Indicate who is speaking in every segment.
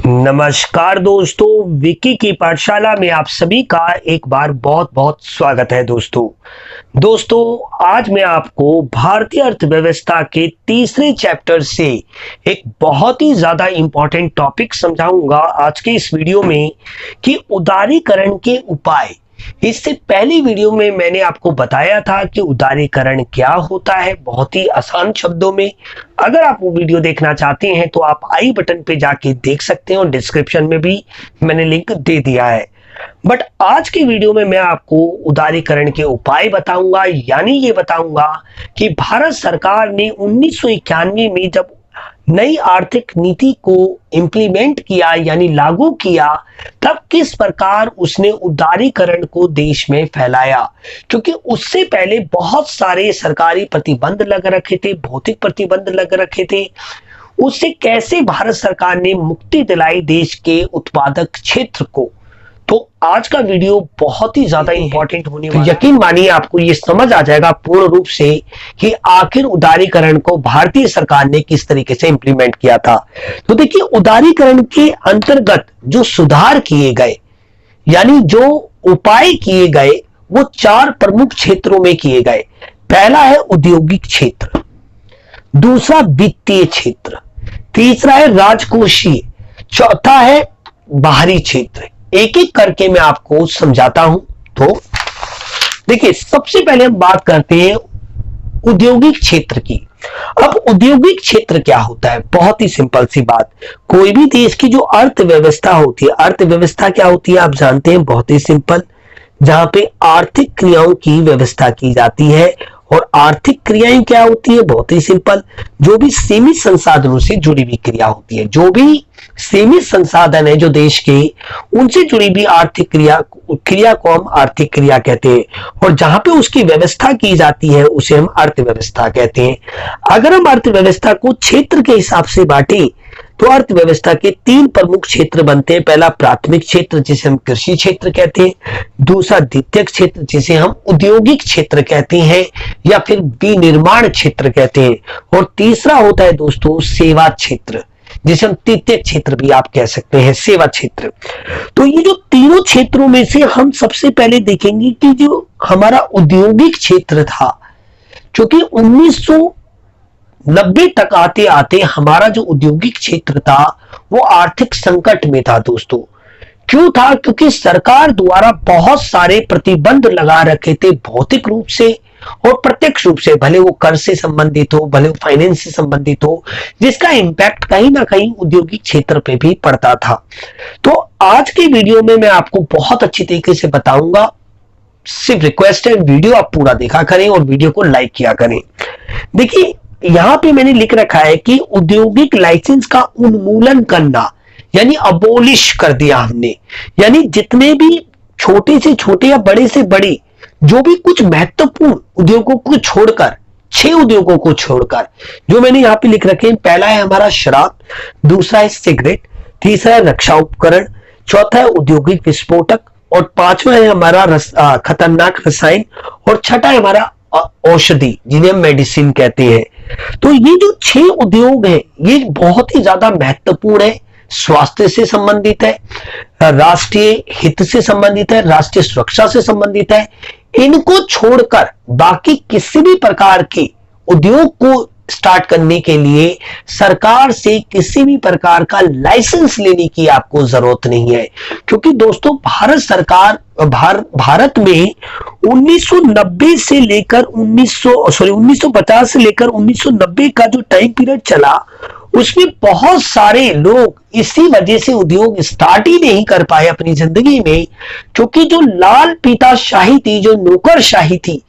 Speaker 1: नमस्कार दोस्तों, विकी की पाठशाला में आप सभी का एक बार बहुत बहुत स्वागत है। दोस्तों आज मैं आपको भारतीय अर्थव्यवस्था के तीसरे चैप्टर से एक बहुत ही ज्यादा इंपॉर्टेंट टॉपिक समझाऊंगा आज के इस वीडियो में कि उदारीकरण के उपाय। इससे पहली वीडियो में मैंने आपको बताया था कि उदारीकरण क्या होता है, बहुत ही आसान शब्दों में। अगर आप वो वीडियो देखना चाहते हैं तो आप आई बटन पे जाके देख सकते हैं और डिस्क्रिप्शन में भी मैंने लिंक दे दिया है। बट आज की वीडियो में मैं आपको उदारीकरण के उपाय बताऊंगा, यानी ये बताऊंगा कि भारत सरकार ने 1991 में जब नई आर्थिक नीति को इंप्लीमेंट किया यानी लागू किया, तब किस प्रकार उसने उदारीकरण को देश में फैलाया। क्योंकि उससे पहले बहुत सारे सरकारी प्रतिबंध लग रखे थे, भौतिक प्रतिबंध लग रखे थे। उससे कैसे भारत सरकार ने मुक्ति दिलाई देश के उत्पादक क्षेत्र को। तो आज का वीडियो बहुत ही ज्यादा इंपॉर्टेंट होने वाला है। यकीन मानिए आपको ये समझ आ जाएगा पूर्ण रूप से कि आखिर उदारीकरण को भारतीय सरकार ने किस तरीके से इंप्लीमेंट किया था। तो देखिए, उदारीकरण के अंतर्गत जो सुधार किए गए यानी जो उपाय किए गए वो चार प्रमुख क्षेत्रों में किए गए। पहला है औद्योगिक क्षेत्र, दूसरा वित्तीय क्षेत्र, तीसरा है राजकोषीय, चौथा है बाहरी क्षेत्र। एक एक करके मैं आपको समझाता हूं। तो देखिए, सबसे पहले हम बात करते हैं औद्योगिक क्षेत्र की। अब औद्योगिक क्षेत्र क्या होता है? बहुत ही सिंपल सी बात। कोई भी देश की जो अर्थव्यवस्था होती है, अर्थव्यवस्था क्या होती है आप जानते हैं, बहुत ही सिंपल, जहां पे आर्थिक क्रियाओं की व्यवस्था की जाती है। और आर्थिक क्रियाएं क्या होती है? बहुत ही सिंपल, जो भी सीमित संसाधनों से जुड़ी हुई क्रिया होती है। जो भी सीमित संसाधन है जो देश के, उनसे जुड़ी भी आर्थिक क्रिया को हम आर्थिक क्रिया कहते हैं। और जहां पे उसकी व्यवस्था की जाती है उसे हम अर्थव्यवस्था कहते हैं। अगर हम अर्थव्यवस्था को क्षेत्र के हिसाब से बांटें तो अर्थव्यवस्था के तीन प्रमुख क्षेत्र बनते हैं। पहला प्राथमिक क्षेत्र जिसे हम कृषि क्षेत्र कहते हैं, दूसरा द्वितीयक क्षेत्र जिसे हम औद्योगिक क्षेत्र कहते हैं या फिर विनिर्माण क्षेत्र कहते हैं, और तीसरा होता है दोस्तों सेवा क्षेत्र जिसे हम तृतीयक क्षेत्र भी आप कह सकते हैं, सेवा क्षेत्र। तो ये जो तीनों क्षेत्रों में से हम सबसे पहले देखेंगे कि जो हमारा औद्योगिक क्षेत्र था, क्योंकि 1990 तक आते आते हमारा जो औद्योगिक क्षेत्र था वो आर्थिक संकट में था दोस्तों। क्यों था? क्योंकि सरकार द्वारा बहुत सारे प्रतिबंध लगा रखे थे, भौतिक रूप से और प्रत्यक्ष रूप से, भले वो कर से संबंधित हो, भले वो फाइनेंस से संबंधित हो, जिसका इंपैक्ट कहीं ना कहीं औद्योगिक क्षेत्र पे भी पड़ता था। तो आज की वीडियो में मैं आपको बहुत अच्छी तरीके से बताऊंगा। सिर्फ रिक्वेस्ट है, वीडियो आप पूरा देखा करें और वीडियो को लाइक किया करें। देखिए, यहां पे मैंने लिख रखा है कि औद्योगिक लाइसेंस का उन्मूलन करना, यानी अबोलिश कर दिया हमने। यानी जितने भी छोटे से छोटे या बड़े से बड़े जो भी कुछ महत्वपूर्ण उद्योगों को छोड़कर, 6 उद्योगों को छोड़कर जो मैंने यहां पे लिख रखे हैं, पहला है हमारा शराब, दूसरा है सिगरेट, तीसरा है रक्षा उपकरण, चौथा है औद्योगिक विस्फोटक, और पांचवा है हमारा खतरनाक रसायन, और छठा है हमारा औषधि जिन्हें हम मेडिसिन कहते हैं। तो ये जो 6 उद्योग हैं ये बहुत ही ज्यादा महत्वपूर्ण है, स्वास्थ्य से संबंधित है, राष्ट्रीय हित से संबंधित है, राष्ट्रीय सुरक्षा से संबंधित है। इनको छोड़कर बाकी किसी भी प्रकार के उद्योग को स्टार्ट करने के लिए सरकार से किसी भी प्रकार का लाइसेंस लेने की आपको जरूरत नहीं है। क्योंकि दोस्तों भारत में 1990 से लेकर 1950 से लेकर 1990 का जो टाइम पीरियड चला, उसमें बहुत सारे लोग इसी वजह से उद्योग स्टार्ट ही नहीं कर पाए अपनी जिंदगी में, क्योंकि जो लाल पीताशाही थी, जो नौकरशाही थी,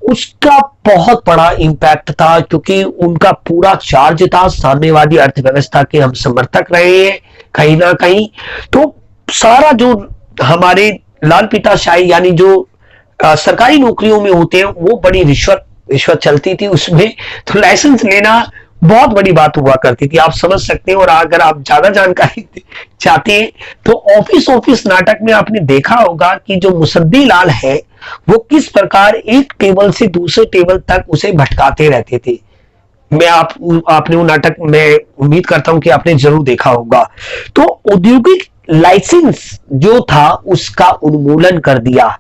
Speaker 1: उसका बहुत बड़ा इंपैक्ट था। क्योंकि उनका पूरा चार्ज था, साम्यवादी अर्थव्यवस्था के हम समर्थक रहे हैं कहीं ना कहीं। तो सारा जो हमारे लाल पीताशाही यानी जो सरकारी नौकरियों में होते हैं वो बड़ी रिश्वत चलती थी उसमें, तो लाइसेंस लेना बहुत बड़ी बात हुआ करती थी, आप समझ सकते हैं। और अगर आप ज्यादा जानकारी चाहते हैं तो ऑफिस नाटक में आपने देखा होगा कि जो मुसद्दी लाल है वो किस प्रकार एक टेबल से दूसरे टेबल तक उसे भटकाते रहते थे। आपने वो नाटक मैं उम्मीद करता हूं कि आपने जरूर देखा होगा। तो औद्योगिक लाइसेंस जो था उसका उन्मूलन कर दिया,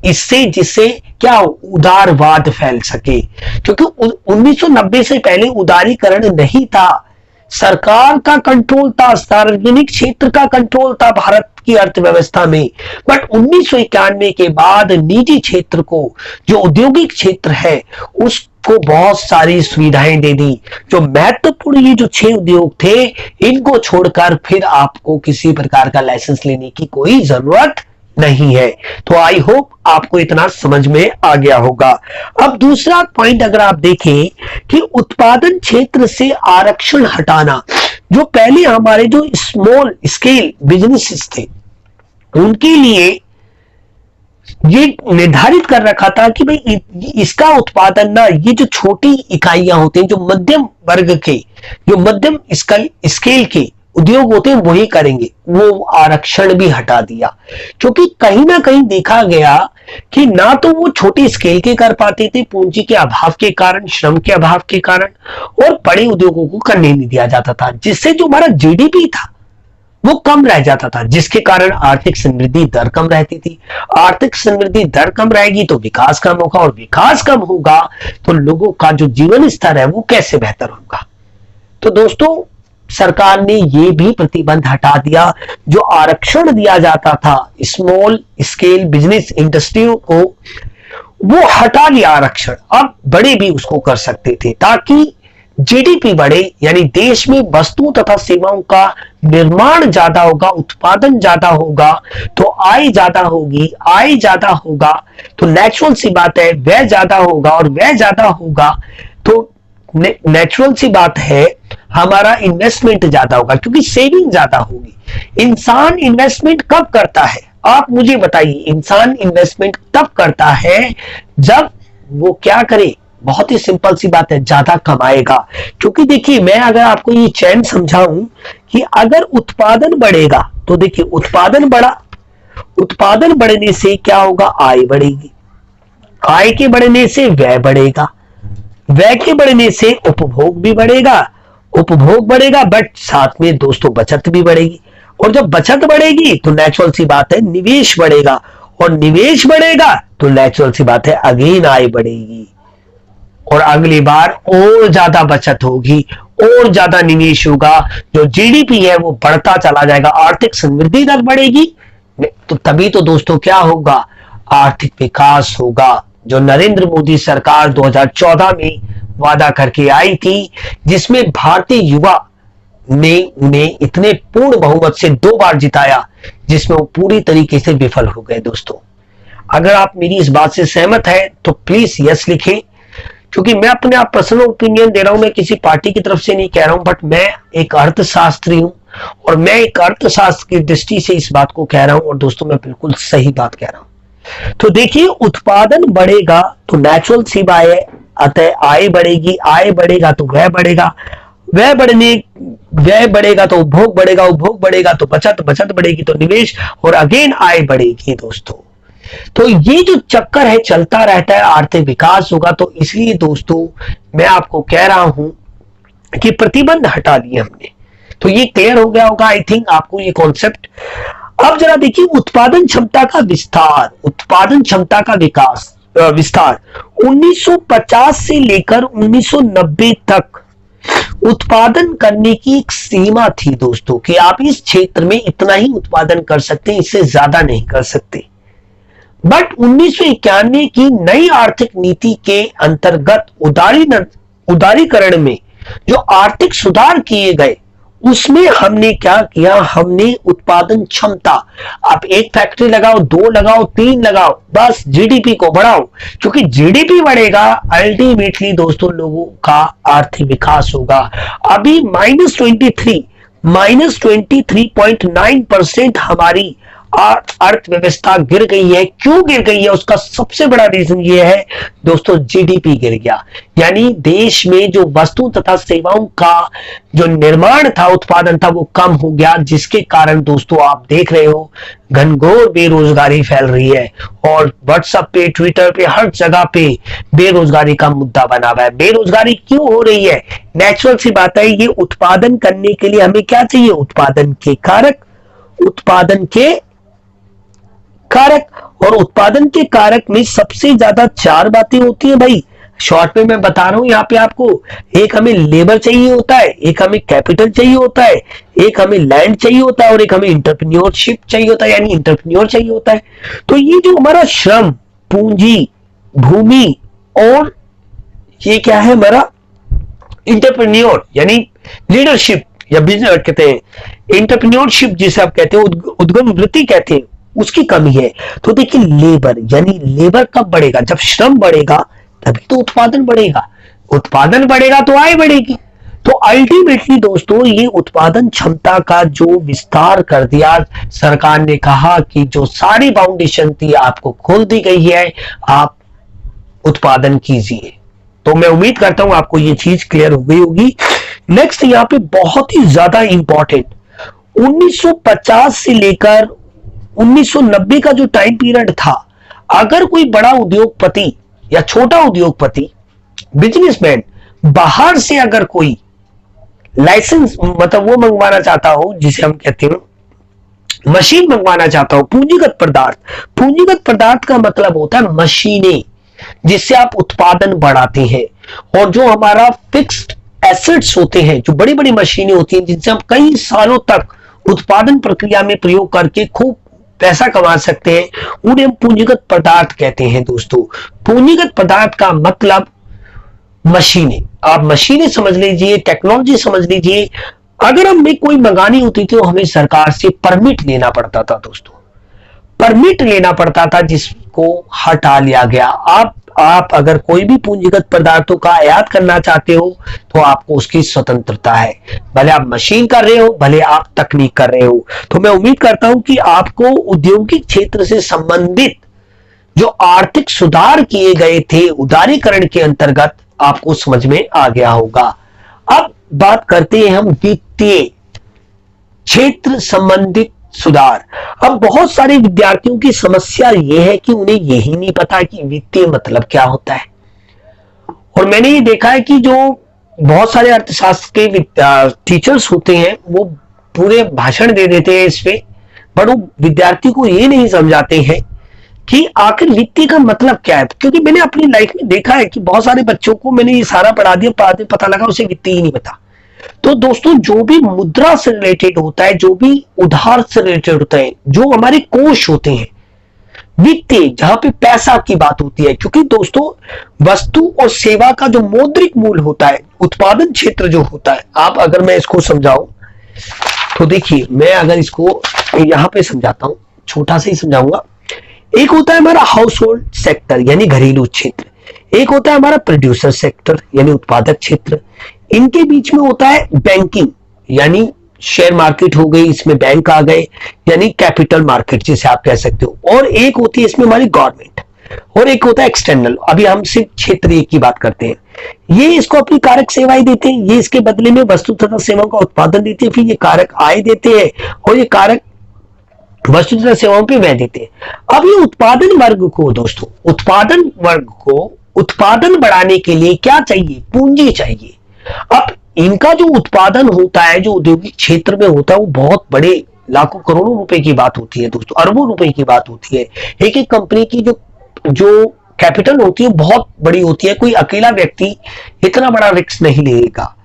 Speaker 1: इससे जिससे क्या उदारवाद फैल सके, क्योंकि 1990 से पहले उदारीकरण नहीं था, सरकार का कंट्रोल था, सार्वजनिक क्षेत्र का कंट्रोल था भारत की अर्थव्यवस्था में। बट 1991 के बाद निजी क्षेत्र को, जो औद्योगिक क्षेत्र है, उसको बहुत सारी सुविधाएं दे दी। जो महत्वपूर्ण ये जो 6 उद्योग थे, इनको छोड़कर फिर आपको किसी प्रकार का लाइसेंस लेने की कोई जरूरत नहीं है। तो आई होप आपको इतना समझ में आ गया होगा। अब दूसरा पॉइंट अगर आप देखें कि उत्पादन क्षेत्र से आरक्षण हटाना, जो पहले हमारे जो स्मॉल स्केल बिजनेसेस थे उनके लिए ये निर्धारित कर रखा था कि भाई इसका उत्पादन ना, ये जो छोटी इकाइयां होती हैं, जो मध्यम वर्ग के, जो मध्यम स्केल के उद्योग होते हैं वही करेंगे, वो आरक्षण भी हटा दिया। क्योंकि कहीं ना कहीं देखा गया कि ना तो वो छोटी स्केल के कर पाते थे पूंजी के अभाव के कारण, श्रम के अभाव के कारण, और बड़े उद्योगों को करने नहीं दिया जाता था, जिससे जो हमारा जीडीपी था वो कम रह जाता था, जिसके कारण आर्थिक समृद्धि दर कम रहती थी। आर्थिक समृद्धि दर कम रहेगी तो विकास कम होगा, और विकास कम होगा तो लोगों का जो जीवन स्तर है वो कैसे बेहतर होगा। तो दोस्तों, सरकार ने ये भी प्रतिबंध हटा दिया, जो आरक्षण दिया जाता था स्मॉल स्केल बिजनेस इंडस्ट्रियों को, वो हटा दिया आरक्षण। अब बड़े भी उसको कर सकते थे, ताकि जीडीपी बढ़े, यानी देश में वस्तुओं तथा सेवाओं का निर्माण ज्यादा होगा, उत्पादन ज्यादा होगा तो आय ज्यादा होगी, आय ज्यादा होगा तो नेचुरल सी बात है व्यय ज्यादा होगा, और व्यय ज्यादा होगा तो नेचुरल सी बात है हमारा इन्वेस्टमेंट ज्यादा होगा, क्योंकि सेविंग ज्यादा होगी। इंसान इन्वेस्टमेंट कब करता है, आप मुझे बताइए। इंसान इन्वेस्टमेंट तब करता है जब वो क्या करे, बहुत ही सिंपल सी बात है, ज्यादा कमाएगा। क्योंकि देखिए, मैं अगर आपको ये चैन समझाऊं कि अगर उत्पादन बढ़ेगा तो देखिए उत्पादन बढ़ा, उत्पादन बढ़ने से क्या होगा, आय बढ़ेगी, आय के बढ़ने से व्यय बढ़ेगा, व्यय के बढ़ने से उपभोग भी बढ़ेगा, उपभोग बढ़ेगा बट साथ में दोस्तों बचत भी बढ़ेगी, और जब बचत बढ़ेगी तो नेचुरल सी बात है निवेश बढ़ेगा, और निवेश बढ़ेगा तो नेचुरल सी बात है अगेन आय बढ़ेगी, और अगली बार और ज्यादा बचत होगी, और ज्यादा निवेश होगा, जो जीडीपी है वो बढ़ता चला जाएगा, आर्थिक समृद्धि दर बढ़ेगी, तो तभी तो दोस्तों क्या होगा, आर्थिक विकास होगा, जो नरेंद्र मोदी सरकार 2014 में वादा करके आई थी, जिसमें भारतीय युवा ने उन्हें इतने पूर्ण बहुमत से 2 बार जिताया, जिसमें वो पूरी तरीके से विफल हो गए। दोस्तों, अगर आप मेरी इस बात से सहमत हैं तो प्लीज यस लिखें, क्योंकि मैं अपने आप पर्सनल ओपिनियन दे रहा हूं, मैं किसी पार्टी की तरफ से नहीं कह रहा हूं, बट मैं एक अर्थशास्त्री हूं, और मैं एक अर्थशास्त्र की दृष्टि से इस बात को कह रहा हूं, और दोस्तों मैं बिल्कुल सही बात कह रहा हूं। तो देखिए, उत्पादन बढ़ेगा तो नेचुरल सी बात है, अतः आय बढ़ेगी, आय बढ़ेगा तो व्यय बढ़ेगा, व्यय बढ़ेगा तो उपभोग बढ़ेगा, उपभोग बढ़ेगा तो बचत, बचत बढ़ेगी तो निवेश, और अगेन आय बढ़ेगी। दोस्तों, तो ये जो चक्कर है चलता रहता है, आर्थिक विकास होगा। तो इसलिए दोस्तों मैं आपको कह रहा हूं कि प्रतिबंध हटा दिए हमने। तो ये क्लियर हो गया होगा आई थिंक आपको ये कॉन्सेप्ट। अब जरा देखिए, उत्पादन क्षमता का विस्तार, उत्पादन क्षमता का विस्तार 1950 से लेकर 1990 तक उत्पादन करने की एक सीमा थी दोस्तों, कि आप इस क्षेत्र में इतना ही उत्पादन कर सकते हैं, इससे ज्यादा नहीं कर सकते। बट 1991 की नई आर्थिक नीति के अंतर्गत उदारीकरण में जो आर्थिक सुधार किए गए, उसमें हमने क्या किया, हमने उत्पादन क्षमता, आप एक फैक्ट्री लगाओ, 2 लगाओ, 3 लगाओ, बस जीडीपी को बढ़ाओ, क्योंकि जीडीपी बढ़ेगा अल्टीमेटली दोस्तों लोगों का आर्थिक विकास होगा। अभी -23.9% हमारी अर्थव्यवस्था गिर गई है। क्यों गिर गई है, उसका सबसे बड़ा रीजन ये है दोस्तों, जीडीपी गिर गया। यानी देश में जो वस्तु तथा सेवाओं का जो निर्माण था, उत्पादन था, वो कम हो गया, जिसके कारण दोस्तों आप देख रहे हो घनघोर बेरोजगारी फैल रही है। और व्हाट्सएप पे, ट्विटर पे, हर जगह पे बेरोजगारी का मुद्दा बना हुआ है। बेरोजगारी क्यों हो रही है? नेचुरल सी बात है, ये उत्पादन करने के लिए हमें क्या चाहिए? उत्पादन के कारक, उत्पादन के कारक। और उत्पादन के कारक में सबसे ज्यादा 4 बातें होती है भाई, शॉर्ट में मैं बता रहा हूं यहां पे आपको। एक हमें लेबर चाहिए होता है, एक हमें कैपिटल चाहिए होता है, एक हमें लैंड चाहिए होता है, और एक हमें इंटरप्रेन्योरशिप चाहिए होता है, यानी इंटरप्रेन्योर चाहिए होता है। तो ये जो हमारा श्रम, पूंजी, भूमि, और ये क्या है हमारा इंटरप्रेन्योर, यानी लीडरशिप या बिजनेस कहते हैं, इंटरप्रेन्योरशिप जिसे आप कहते हैं, उद्यम वृत्ति कहते हैं, उसकी कमी है। तो देखिए लेबर, यानी लेबर कब बढ़ेगा? जब श्रम बढ़ेगा तभी तो उत्पादन बढ़ेगा, उत्पादन बढ़ेगा तो आय बढ़ेगी। तो अल्टीमेटली दोस्तों ये उत्पादन क्षमता का जो विस्तार कर दिया, सरकार ने कहा कि जो सारी फाउंडेशन थी आपको खोल दी गई है, आप उत्पादन कीजिए। तो मैं उम्मीद करता हूं आपको ये चीज क्लियर हो गई होगी। नेक्स्ट यहाँ पे बहुत ही ज्यादा इंपॉर्टेंट, 1950 से लेकर 1990 का जो टाइम पीरियड था, अगर कोई बड़ा उद्योगपति या छोटा उद्योगपति, बिजनेसमैन बाहर से अगर कोई लाइसेंस मतलब वो मंगवाना चाहता हो, जिसे हम कहते हैं मशीन मंगवाना चाहता हो, पूंजीगत पदार्थ, पूंजीगत पदार्थ का मतलब होता है मशीनें जिससे आप उत्पादन बढ़ाते हैं। और जो हमारा फिक्स्ड एसेट्स होते हैं, जो बड़ी बड़ी मशीनें होती हैं जिनसे हम कई सालों तक उत्पादन प्रक्रिया में प्रयोग करके खूब पैसा कमा सकते हैं, उन्हें हम पूंजीगत पदार्थ कहते हैं दोस्तों। पूंजीगत पदार्थ का मतलब मशीनें, आप मशीनें समझ लीजिए, टेक्नोलॉजी समझ लीजिए। अगर हमें कोई मंगानी होती थी तो हमें सरकार से परमिट लेना पड़ता था दोस्तों, परमिट लेना पड़ता था, जिसको हटा लिया गया। आप अगर कोई भी पूंजीगत पदार्थों का आयात करना चाहते हो तो आपको उसकी स्वतंत्रता है, भले आप मशीन कर रहे हो, भले आप तकनीक कर रहे हो। तो मैं उम्मीद करता हूं कि आपको औद्योगिक क्षेत्र से संबंधित जो आर्थिक सुधार किए गए थे उदारीकरण के अंतर्गत, आपको समझ में आ गया होगा। अब बात करते हैं हम वित्तीय क्षेत्र संबंधित सुधार। अब बहुत सारे विद्यार्थियों की समस्या यह है कि उन्हें यही नहीं पता कि वित्तीय मतलब क्या होता है। और मैंने ये देखा है कि जो बहुत सारे अर्थशास्त्र के टीचर्स होते हैं वो पूरे भाषण दे देते हैं इस पे, पर वो विद्यार्थी को ये नहीं समझाते हैं कि आखिर वित्तीय का मतलब क्या है। क्योंकि मैंने अपनी लाइफ में देखा है कि बहुत सारे बच्चों को मैंने ये सारा पढ़ा दिया, पता लगा उसे वित्तीय ही नहीं पता। तो दोस्तों जो भी मुद्रा से रिलेटेड होता है, जो भी उधार से रिलेटेड होता है, जो हमारे कोष होते हैं वित्तीय, जहां पे पैसा की बात होती है, क्योंकि दोस्तों वस्तु और सेवा का जो मौद्रिक मूल्य होता है, उत्पादन क्षेत्र जो होता है, आप अगर मैं इसको समझाऊं तो देखिए, मैं अगर इसको यहां पे समझाता हूं, छोटा सा ही समझाऊंगा। एक होता है हमारा हाउस होल्ड सेक्टर यानी घरेलू क्षेत्र, एक होता है हमारा प्रोड्यूसर सेक्टर यानी उत्पादक क्षेत्र, इनके बीच में होता है बैंकिंग यानी शेयर मार्केट हो गई, इसमें बैंक आ गए यानी कैपिटल मार्केट जिसे आप कह सकते हो, और एक होती है इसमें हमारी गवर्नमेंट, और एक होता है एक्सटर्नल। अभी हम सिर्फ क्षेत्र एक की बात करते हैं। ये इसको अपनी कारक सेवाएं देते हैं, ये इसके बदले में वस्तु तथा सेवाओं का उत्पादन देते हैं, फिर ये कारक आय देते हैं, और ये कारक वस्तु तथा सेवाओं पे व्यय देते हैं। अब ये उत्पादन वर्ग को दोस्तों, उत्पादन वर्ग को उत्पादन बढ़ाने के लिए क्या चाहिए? पूंजी चाहिए। अब इनका जो उत्पादन होता है, जो औद्योगिक क्षेत्र में होता है, वो बहुत बड़े लाखों करोड़ों रुपए की बात होती है दोस्तों, अरबों रुपए की बात होती है। एक एक कंपनी की जो कैपिटल होती है बहुत बड़ी होती है, कोई अकेला व्यक्ति इतना बड़ा रिस्क नहीं लेगा।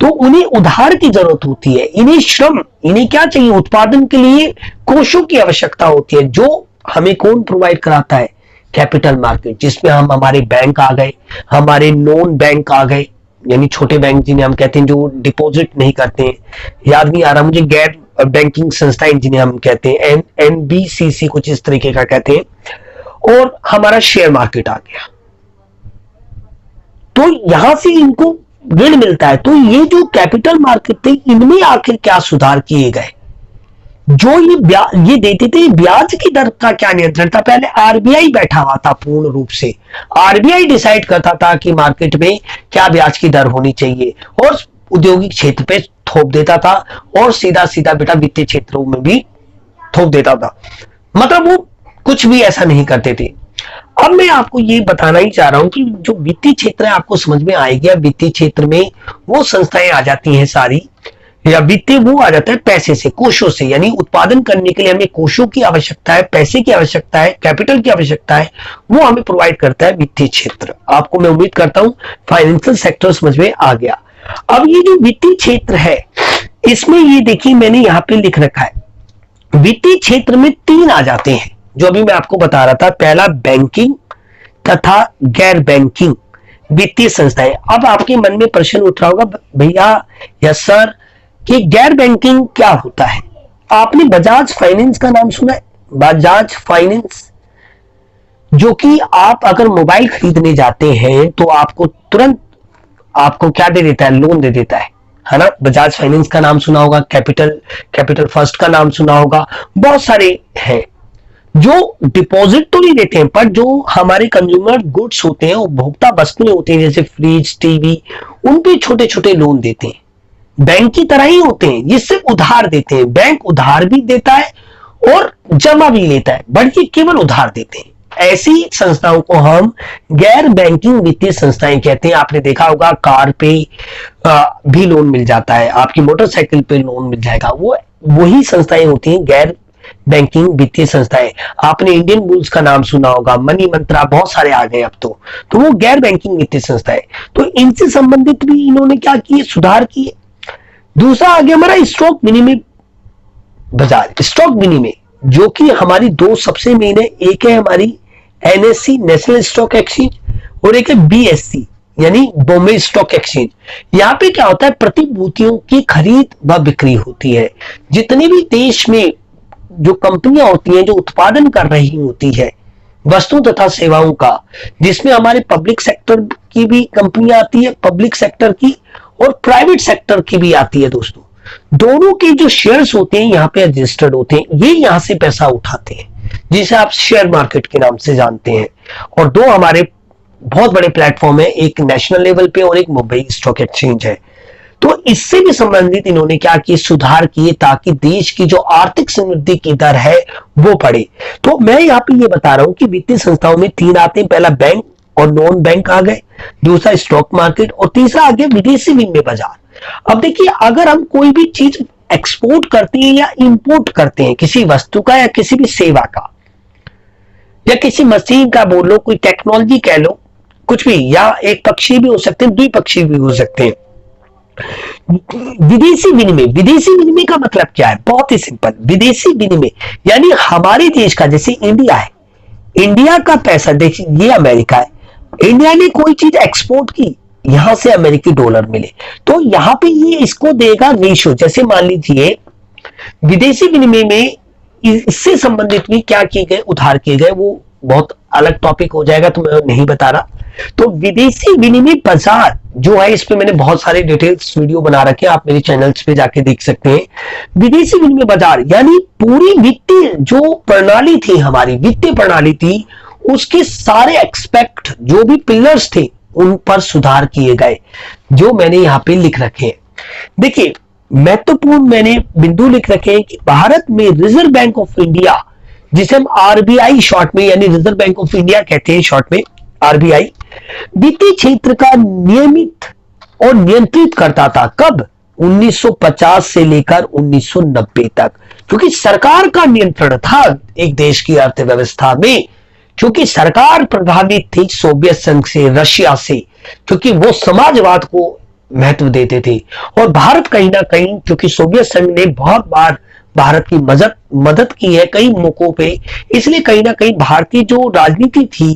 Speaker 1: तो उन्हें उधार की जरूरत होती है, इन्हें श्रम, इन्हें क्या चाहिए? उत्पादन के लिए कोषों की आवश्यकता होती है, जो हमें कौन प्रोवाइड कराता है? कैपिटल मार्केट, जिसमें हम हमारे बैंक आ गए, हमारे नॉन बैंक आ गए यानी छोटे बैंक जिन्हें हम कहते हैं, जो डिपॉजिट नहीं करते हैं, याद नहीं आ रहा मुझे, गैर बैंकिंग संस्थाएं जिन्हें हम कहते हैं, NBCC कुछ इस तरीके का कहते हैं, और हमारा शेयर मार्केट आ गया। तो यहां से इनको ऋण मिलता है। तो ये जो कैपिटल मार्केट थे, इनमें आखिर क्या सुधार किए गए? जो ये देते थे, ब्याज की दर का क्या नियंत्रण था? पहले आरबीआई बैठा हुआ था पूर्ण रूप से। आरबीआई डिसाइड करता था कि मार्केट में क्या ब्याज की दर होनी चाहिए और औद्योगिक क्षेत्र पे थोप देता था और सीधा सीधा बेटा वित्तीय क्षेत्रों में भी थोप देता था। मतलब वो कुछ भी ऐसा नहीं करते थे। अब मैं आपको ये बताना ही चाह रहा हूं कि जो वित्तीय क्षेत्र है आपको समझ में आएगा। वित्तीय क्षेत्र में वो संस्थाएं आ जाती हैं सारी, या वित्तीय वो आ जाता है पैसे से, कोषों से, यानी उत्पादन करने के लिए हमें कोषों की आवश्यकता है, पैसे की आवश्यकता है, कैपिटल की आवश्यकता है, वो हमें प्रोवाइड करता है वित्तीय क्षेत्र। आपको मैं उम्मीद करता हूं फाइनेंशियल सेक्टर समझ में आ गया। अब ये जो वित्तीय क्षेत्र है, इसमें ये देखिए मैंने यहां पे लिख रखा है, वित्तीय क्षेत्र में तीन आ जाते हैं जो अभी मैं आपको बता रहा था। पहला बैंकिंग तथा गैर बैंकिंग वित्तीय संस्थाएं। अब आपके मन में प्रश्न उठ रहा होगा, भैया या सर, कि गैर बैंकिंग क्या होता है? आपने बजाज फाइनेंस का नाम सुना है? बजाज फाइनेंस, जो कि आप अगर मोबाइल खरीदने जाते हैं तो आपको तुरंत आपको क्या दे देता है? लोन दे देता है ना? बजाज फाइनेंस का नाम सुना होगा, कैपिटल फर्स्ट का नाम सुना होगा, बहुत सारे हैं जो डिपॉजिट तो नहीं देते हैं, पर जो हमारे कंज्यूमर गुड्स होते हैं, उपभोक्ता वस्तुएं होती हैं, जैसे फ्रिज, टीवी, उन पे छोटे छोटे लोन देते हैं। बैंक की तरह ही होते हैं, जिससे उधार देते हैं। बैंक उधार भी देता है और जमा भी लेता है, बट ये केवल उधार देते हैं। ऐसी संस्थाओं को हम गैर बैंकिंग वित्तीय संस्थाएं कहते हैं। आपने देखा होगा कार पे भी लोन मिल जाता है, आपकी मोटरसाइकिल पे लोन मिल जाएगा। वो वही संस्थाएं होती हैं गैर बैंकिंग वित्तीय संस्थाएं। आपने इंडियन बुल्स का नाम सुना होगा, मनी मंत्रा, बहुत सारे आ गए अब तो वो गैर बैंकिंग वित्तीय संस्थाएं। तो इनसे संबंधित भी इन्होंने क्या किए? सुधार किए। दूसरा आ गया हमारा स्टॉक विनिमय बाजार। स्टॉक विनिमय जो कि हमारी दो सबसे मेन है, एक है हमारी एनएससी नेशनल स्टॉक एक्सचेंज और एक है बीएससी यानी बॉम्बे स्टॉक एक्सचेंज। यहाँ पे क्या होता है? प्रतिभूतियों की खरीद व बिक्री होती है। जितने भी देश में जो कंपनियां होती हैं जो उत्पादन कर रही होती है वस्तु तथा सेवाओं का, जिसमें हमारे पब्लिक सेक्टर की भी कंपनियां आती है, पब्लिक सेक्टर की और प्राइवेट सेक्टर की भी आती है दोस्तों। दोनों के जो शेयर्स होते हैं यहाँ पे रजिस्टर्ड होते हैं, ये यहाँ से पैसा उठाते हैं, जिसे आप शेयर मार्केट के नाम से जानते हैं। और दो हमारे बहुत बड़े प्लेटफॉर्म है, एक नेशनल लेवल पे और एक मुंबई स्टॉक एक्सचेंज है। तो इससे भी संबंधित इन्होंने क्या किए? सुधार किए, ताकि देश की जो आर्थिक समृद्धि की दर है वो बढ़े। तो मैं यहाँ पे ये बता रहा हूं कि वित्तीय संस्थाओं में तीन आते हैं, पहला बैंक और नॉन बैंक आ गए, दूसरा स्टॉक मार्केट और तीसरा आ गया विदेशी विनिमय बाजार। अब देखिए, अगर हम कोई भी चीज एक्सपोर्ट करते हैं या इंपोर्ट करते हैं, किसी वस्तु का या किसी भी सेवा का या किसी मशीन का बोल लो, कोई टेक्नोलॉजी कह लो, कुछ भी, या एक पक्षी भी हो सकते हैं, द्विपक्षीय भी हो सकते हैं। विदेशी विनिमय का मतलब क्या है? बहुत ही सिंपल। विदेशी विनिमय यानी हमारे देश का, जैसे इंडिया है, इंडिया का पैसा, देखिए ये अमेरिका है, इंडिया ने कोई चीज एक्सपोर्ट की, यहां से अमेरिकी डॉलर मिले, तो यहां पे ये इसको देगा रेशो। जैसे मान लीजिए विदेशी विनिमय में इससे संबंधित भी क्या किए गए? उधार किए गए, वो बहुत अलग टॉपिक हो जाएगा तो मैं नहीं बता रहा। तो विदेशी विनिमय बाजार जो है, इस पे मैंने बहुत सारे डिटेल्स वीडियो बना रखे हैं, आप मेरे चैनल्स पे जाके देख सकते हैं। विदेशी विनिमय बाजार यानी पूरी वित्तीय जो प्रणाली थी, हमारी वित्तीय प्रणाली थी, उसके सारे एक्सपेक्ट जो भी पिलर्स थे उन पर सुधार किए गए, जो मैंने यहाँ पे लिख रखे हैं। देखिए, महत्वपूर्ण मैंने बिंदु लिख रखे हैं कि भारत में रिजर्व बैंक ऑफ इंडिया, जिसे हम आरबीआई शॉर्ट में यानी रिजर्व बैंक ऑफ इंडिया कहते हैं शॉर्ट में, आरबीआई, वित्तीय क्षेत्र का नियमित और नियंत्रित करता था। कब? 1950 से लेकर 1990 तक, क्योंकि सरकार का नियंत्रण था एक देश की अर्थव्यवस्था में, क्योंकि सरकार प्रभावित थी सोवियत संघ से, रशिया से, क्योंकि वो समाजवाद को महत्व देते थे। और भारत कहीं ना कहीं, क्योंकि सोवियत संघ ने बहुत बार भारत की मदद की है कई मौकों पे, इसलिए कहीं ना कहीं भारतीय जो राजनीति थी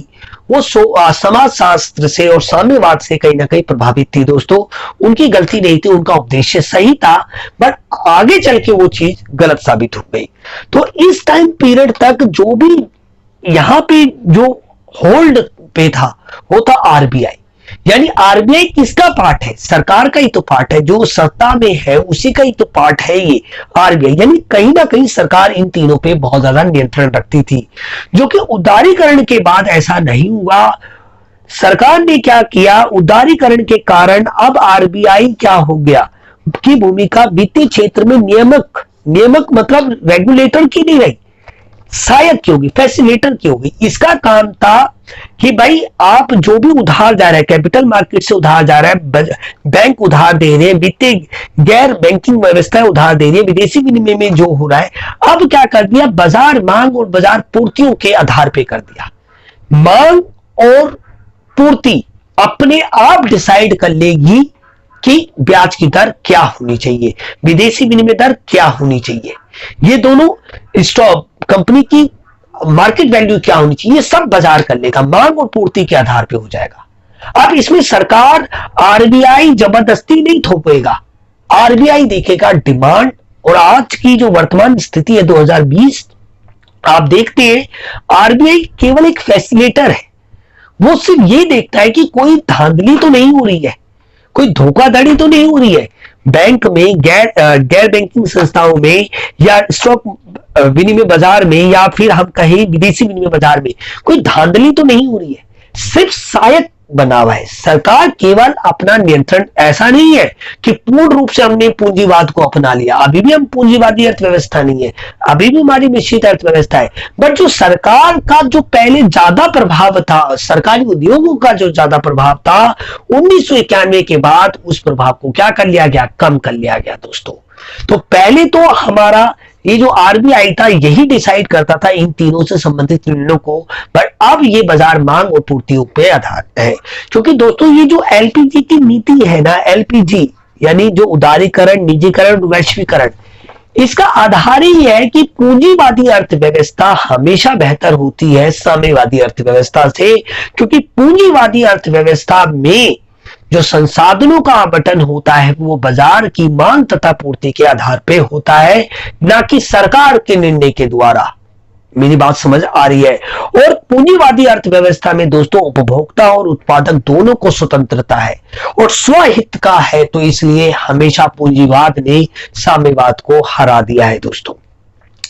Speaker 1: वो समाजशास्त्र से और साम्यवाद से कहीं ना कहीं प्रभावित थी दोस्तों। उनकी गलती नहीं थी, उनका उद्देश्य सही था, बट आगे चल के वो चीज गलत साबित हो गई। तो इस टाइम पीरियड तक जो भी यहाँ पे जो होल्ड पे था वो था आरबीआई। यानी आरबीआई किसका पार्ट है? सरकार का ही तो पार्ट है, जो सत्ता में है उसी का ही तो पार्ट है ये आरबीआई। यानी कहीं ना कहीं सरकार इन तीनों पे बहुत ज्यादा नियंत्रण रखती थी, जो कि उदारीकरण के बाद ऐसा नहीं हुआ। सरकार ने क्या किया, उदारीकरण के कारण अब आरबीआई क्या हो गया की भूमिका वित्तीय क्षेत्र में नियमक मतलब रेगुलेटर की नहीं रही, सहायक की होगी, फैसिलिटेटर की होगी। इसका काम था कि भाई आप जो भी उधार जा रहा है, कैपिटल मार्केट से उधार जा रहा है, बैंक उधार दे रहे हैं, वित्तीय गैर बैंकिंग व्यवस्था उधार दे रही है, विदेशी विनिमय में जो हो रहा है, अब क्या कर दिया, बाजार मांग और बाजार पूर्तियों के आधार पर कर दिया। मांग और पूर्ति अपने आप डिसाइड कर लेगी कि ब्याज की दर क्या होनी चाहिए, विदेशी विनिमय दर क्या होनी चाहिए, ये दोनों स्टॉक कंपनी की मार्केट वैल्यू क्या होनी चाहिए, ये सब बाजार कर लेगा, मांग और पूर्ति के आधार पे हो जाएगा। अब इसमें सरकार आरबीआई जबरदस्ती नहीं थोपेगा, आरबीआई देखेगा डिमांड। और आज की जो वर्तमान स्थिति है 2020, आप देखते हैं आरबीआई केवल एक फैसिलिटेटर है, वो सिर्फ ये देखता है कि कोई धांधली तो नहीं हो रही है, कोई धोखाधड़ी तो नहीं हो रही है बैंक में, गैर बैंकिंग संस्थाओं में या स्टॉक विनिमय बाजार में, या फिर हम कहें विदेशी विनिमय बाजार में कोई धांधली तो नहीं हो रही है, सिर्फ सहायक बना हुआ है। सरकार केवल अपना नियंत्रण, ऐसा नहीं है कि पूर्ण रूप से हमने पूंजीवाद को अपना लिया, अभी भी हम पूंजीवादी अर्थव्यवस्था नहीं है, अभी भी हमारी मिश्रित अर्थव्यवस्था है। बट जो सरकार का जो पहले ज्यादा प्रभाव था, सरकारी उद्योगों का जो ज्यादा प्रभाव था 1991 के बाद, उस प्रभाव को क्या कर लिया गया, कम कर लिया गया दोस्तों। तो पहले तो हमारा ये जो आरबीआई था यही डिसाइड करता था इन तीनों से संबंधित निर्णयों को, पर अब ये बाजार मांग और पूर्तियों पे आधार है। क्योंकि दोस्तों ये जो एलपीजी की नीति है ना, एलपीजी यानी जो उदारीकरण, निजीकरण, वैश्वीकरण, इसका आधार ही है कि पूंजीवादी अर्थव्यवस्था हमेशा बेहतर होती है साम्यवादी अर्थव्यवस्था से, क्योंकि पूंजीवादी अर्थव्यवस्था में जो संसाधनों का आवंटन होता है वो बाजार की मांग तथा पूर्ति के आधार पर होता है, ना कि सरकार के निर्णय के द्वारा। मेरी बात समझ आ रही है? और पूंजीवादी अर्थव्यवस्था में दोस्तों उपभोक्ता और उत्पादक दोनों को स्वतंत्रता है और स्वहित का है, तो इसलिए हमेशा पूंजीवाद ने साम्यवाद को हरा दिया है दोस्तों।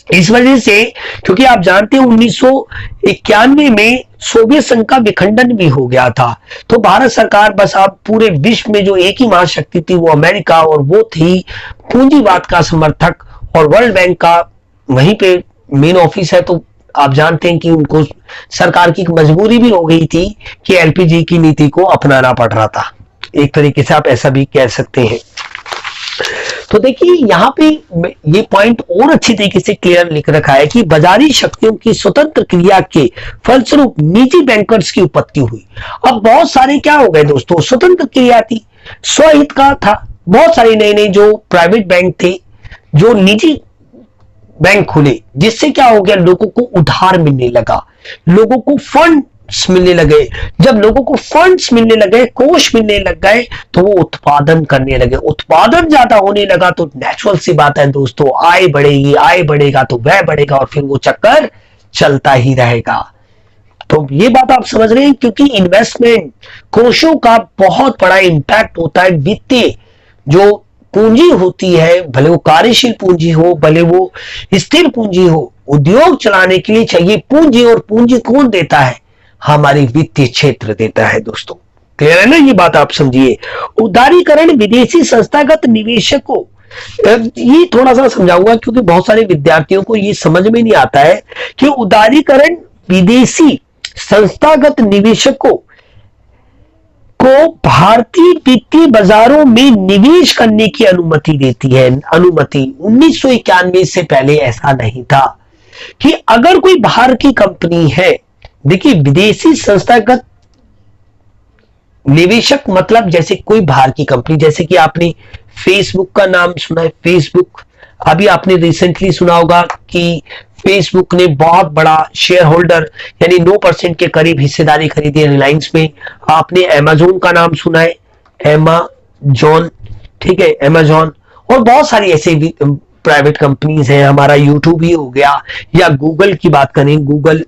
Speaker 1: इस वजह से, क्योंकि आप जानते हैं 1991 में सोवियत संघ का विखंडन भी हो गया था, तो भारत सरकार बस अब पूरे विश्व में जो एक ही महाशक्ति थी वो अमेरिका, और वो थी पूंजीवाद का समर्थक, और वर्ल्ड बैंक का वहीं पे मेन ऑफिस है। तो आप जानते हैं कि उनको सरकार की मजबूरी भी हो गई थी कि एलपीजी की नीति को अपनाना पड़ रहा था, एक तरीके से आप ऐसा भी कह सकते हैं। तो देखिए यहाँ पे ये पॉइंट और अच्छी तरीके से क्लियर लिख रखा है कि बाजारी शक्तियों की स्वतंत्र क्रिया के फलस्वरूप निजी बैंकर्स की उत्पत्ति हुई। अब बहुत सारे क्या हो गए दोस्तों, स्वतंत्र क्रिया थी, स्वहित का था, बहुत सारे नए नए जो प्राइवेट बैंक थे, जो निजी बैंक खुले, जिससे क्या हो गया, लोगों को उधार मिलने लगा, लोगों को फंड मिलने लगे। जब लोगों को फंड्स मिलने लगे, कोष मिलने लग गए, तो वो उत्पादन करने लगे, उत्पादन ज्यादा होने लगा, तो नेचुरल सी बात है दोस्तों, आय बढ़ेगी, आय बढ़ेगा तो वह बढ़ेगा, और फिर वो चक्कर चलता ही रहेगा। तो ये बात आप समझ रहे हैं, क्योंकि इन्वेस्टमेंट कोषों का बहुत बड़ा इंपैक्ट होता है। वित्तीय जो पूंजी होती है, भले वो कार्यशील पूंजी हो, भले वो स्थिर पूंजी हो, उद्योग चलाने के लिए चाहिए पूंजी, और पूंजी कौन देता है, हमारी वित्तीय क्षेत्र देता है दोस्तों। क्लियर है ना, ये बात आप समझिए। उदारीकरण विदेशी संस्थागत निवेशकों, ये थोड़ा सा समझाऊंगा क्योंकि बहुत सारे विद्यार्थियों को ये समझ में नहीं आता है कि उदारीकरण विदेशी संस्थागत निवेशकों को भारतीय वित्तीय बाजारों में निवेश करने की अनुमति देती है। अनुमति 1991 से पहले ऐसा नहीं था कि अगर कोई बाहर की कंपनी है, देखिए विदेशी संस्थागत निवेशक मतलब जैसे कोई बाहर की कंपनी, जैसे कि आपने फेसबुक का नाम सुना है, फेसबुक अभी आपने रिसेंटली सुना होगा कि फेसबुक ने बहुत बड़ा शेयर होल्डर यानी 9% के करीब हिस्सेदारी खरीदी है रिलायंस में। आपने अमेज़न का नाम सुना है, अमेज़न, ठीक है, अमेज़न, और बहुत सारी ऐसे भी प्राइवेट कंपनीज हैं, हमारा यूट्यूब ही हो गया, या गूगल की बात करें, गूगल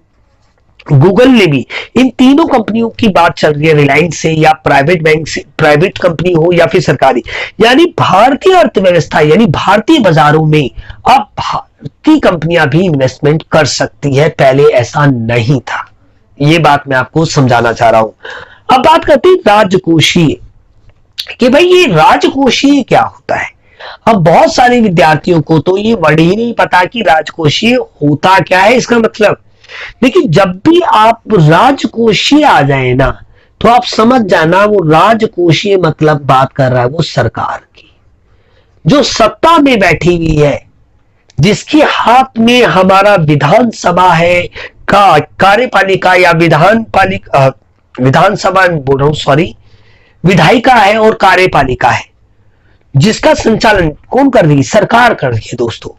Speaker 1: गूगल ने भी, इन तीनों कंपनियों की बात चल रही है, रिलायंस से या प्राइवेट बैंक से, प्राइवेट कंपनी हो या फिर सरकारी, यानी भारतीय अर्थव्यवस्था यानी भारतीय बाजारों में अब भारतीय कंपनियां भी इन्वेस्टमेंट कर सकती है, पहले ऐसा नहीं था। ये बात मैं आपको समझाना चाह रहा हूं। अब बात करते हैं राजकोषीय, कि भाई ये राजकोषीय क्या होता है। अब बहुत सारे विद्यार्थियों को तो ये वर्ड ही नहीं पता कि राजकोषीय होता क्या है, इसका मतलब। लेकिन जब भी आप राजकोषीय आ जाए ना, तो आप समझ जाना वो राजकोषीय मतलब बात कर रहा है वो सरकार की, जो सत्ता में बैठी हुई है, जिसके हाथ में हमारा विधानसभा है का कार्यपालिका या विधानसभा बोल रहा हूं, सॉरी, विधायिका है और कार्यपालिका है, जिसका संचालन कौन कर रही है? सरकार कर रही है दोस्तों।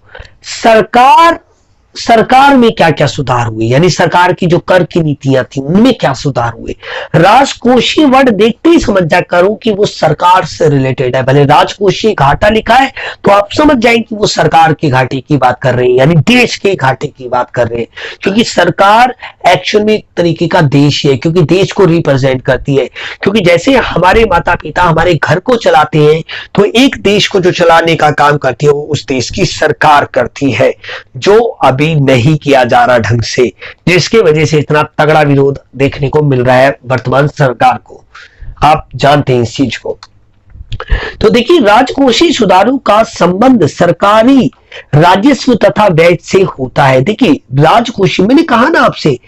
Speaker 1: सरकार में क्या क्या सुधार हुए, यानी सरकार की जो कर की नीतियां थी उनमें क्या सुधार हुए। राजकोषीय वर्ड देखते ही समझ जा करो कि वो सरकार से रिलेटेड है। भले राजकोषीय घाटा लिखा है तो आप समझ जाए कि वो सरकार के घाटे की बात कर रहे हैं, यानी देश के घाटे की बात कर रहे हैं, क्योंकि सरकार एक्चुअल में एक तरीके का देश है, क्योंकि देश को रिप्रेजेंट करती है। क्योंकि जैसे हमारे माता पिता हमारे घर को चलाते हैं, तो एक देश को जो चलाने का काम करती है वो उस देश की सरकार करती है, जो अभी नहीं किया जा रहा ढंग से, जिसकी वजह से इतना तगड़ा विरोध देखने को मिल रहा है वर्तमान सरकार को। आप जानते हैं इस चीज को। तो देखिए, राजकोषीय सुधारों का संबंध सरकारी राजस्व तथा व्यय से होता है। देखिए, राजकोषीय, मैंने कहा ना आपसे,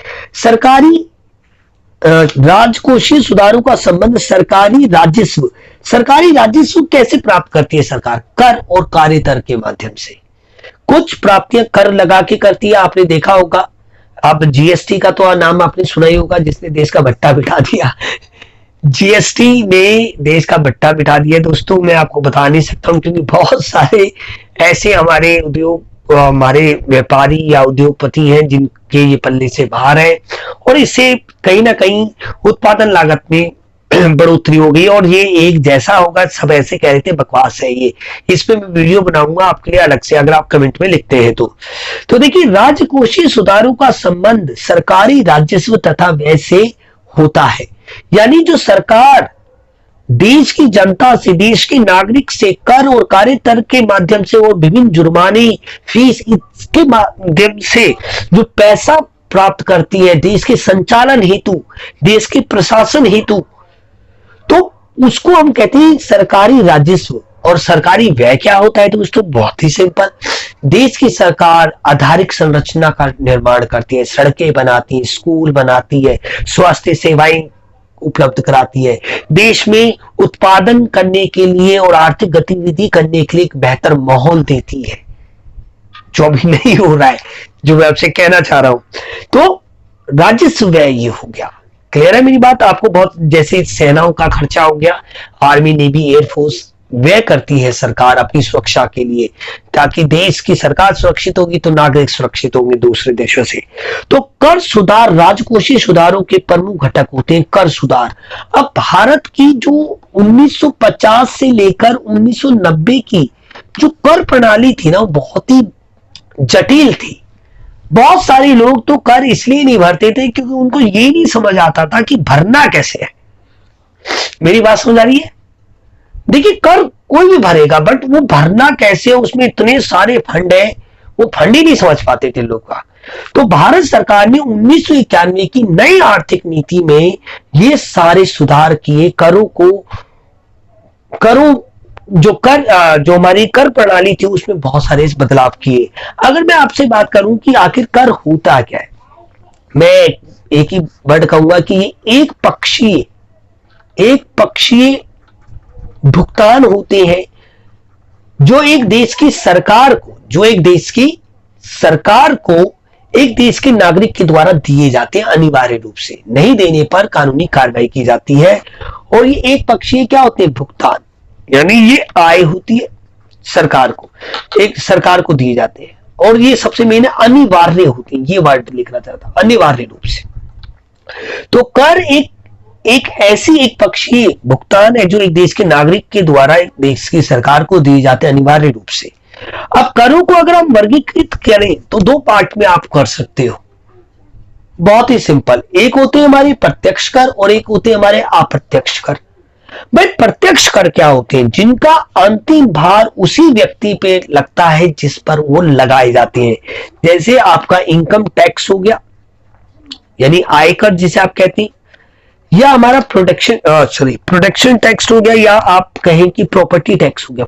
Speaker 1: राजकोषीय सुधारों का संबंध सरकारी राजस्व कैसे प्राप्त करती है सरकार? कर और कार्यकर के माध्यम से। कुछ प्राप्तियां कर लगा के करती है, आपने देखा होगा। अब जीएसटी का तो नाम आपने सुना ही होगा, जिसने देश का भट्टा बिठा दिया। जीएसटी ने देश का भट्टा बिठा दिया दोस्तों। मैं आपको बता नहीं सकता हूं, क्योंकि बहुत सारे ऐसे हमारे व्यापारी या उद्योगपति हैं जिनके ये पल्ले से बाहर है, और इससे कहीं ना कहीं उत्पादन लागत में बढ़ोतरी हो गई। और ये एक जैसा होगा, सब ऐसे कह रहे थे बकवास है ये। इस पे मैं वीडियो बनाऊंगा आपके लिए अलग से, अगर आप कमेंट में लिखते हैं तो देखिए, राजकोषीय सुधारों का संबंध सरकारी राजस्व तथा व्यय से होता है। यानी जो सरकार देश की जनता से, देश के नागरिक से कर और कार्यकर के माध्यम से और विभिन्न जुर्माने, फीस, इसके माध्यम से जो पैसा प्राप्त करती है देश के संचालन हेतु, देश के प्रशासन हेतु, तो उसको हम कहते हैं सरकारी राजस्व। और सरकारी व्यय क्या होता है दोस्तों? बहुत ही सिंपल। देश की सरकार आधारिक संरचना का निर्माण करती है, सड़कें बनाती है, स्कूल बनाती है, स्वास्थ्य सेवाएं उपलब्ध कराती है, देश में उत्पादन करने के लिए और आर्थिक गतिविधि करने के लिए एक बेहतर माहौल देती है, जो अभी नहीं हो रहा है, जो मैं आपसे कहना चाह रहा हूं। तो राजस्व व्यय ये हो गया। क्लियर है मेरी बात आपको? बहुत, जैसे सेनाओं का खर्चा हो गया, आर्मी, नेवी, एयरफोर्स व्यय करती है सरकार अपनी सुरक्षा के लिए, ताकि देश की सरकार सुरक्षित होगी तो नागरिक सुरक्षित होंगे दूसरे देशों से। तो कर सुधार राजकोषीय सुधारों के प्रमुख घटक होते हैं। कर सुधार, अब भारत की जो 1950 से लेकर 1990 की जो कर प्रणाली थी ना, वो बहुत ही जटिल थी। बहुत सारे लोग तो कर इसलिए नहीं भरते थे क्योंकि उनको ये नहीं समझ आता था कि भरना कैसे है। मेरी बात समझ आ रही है? देखिए, कर कोई भी भरेगा, बट वो भरना कैसे है, उसमें इतने सारे फंड है, वो फंड ही नहीं समझ पाते थे लोग का। तो भारत सरकार ने 1991 की नई आर्थिक नीति में ये सारे सुधार किए। जो हमारी कर प्रणाली थी उसमें बहुत सारे बदलाव किए। अगर मैं आपसे बात करूं कि आखिर कर होता क्या है, मैं एक ही वर्ड कहूंगा कि ये एक पक्षीय भुगतान होते हैं, जो एक देश की सरकार को एक देश के नागरिक के द्वारा दिए जाते हैं अनिवार्य रूप से। नहीं देने पर कानूनी कार्रवाई की जाती है। और ये एक पक्षीय क्या होते हैं? भुगतान, यानी ये आय होती है सरकार को दिए जाते हैं। और ये सबसे मेन अनिवार्य होती है, ये वर्ड लिखना चाहता, अनिवार्य रूप से। तो कर एक ऐसी एक पक्षीय भुगतान है जो एक देश के नागरिक के द्वारा एक देश की सरकार को दिए जाते हैं अनिवार्य रूप से। अब करों को अगर हम वर्गीकृत करें तो दो पार्ट में आप कर सकते हो। बहुत ही सिंपल, एक होते हैं हमारे प्रत्यक्ष कर और एक होते हैं हमारे अप्रत्यक्ष कर। भाई प्रत्यक्ष कर क्या होते हैं? जिनका अंतिम भार उसी व्यक्ति पे लगता है जिस पर वो लगाए जाते हैं। जैसे आपका इनकम टैक्स हो गया, यानी आयकर जिसे आप कहते हैं, या हमारा प्रोडक्शन टैक्स हो गया, या आप कहें कि प्रॉपर्टी टैक्स हो गया,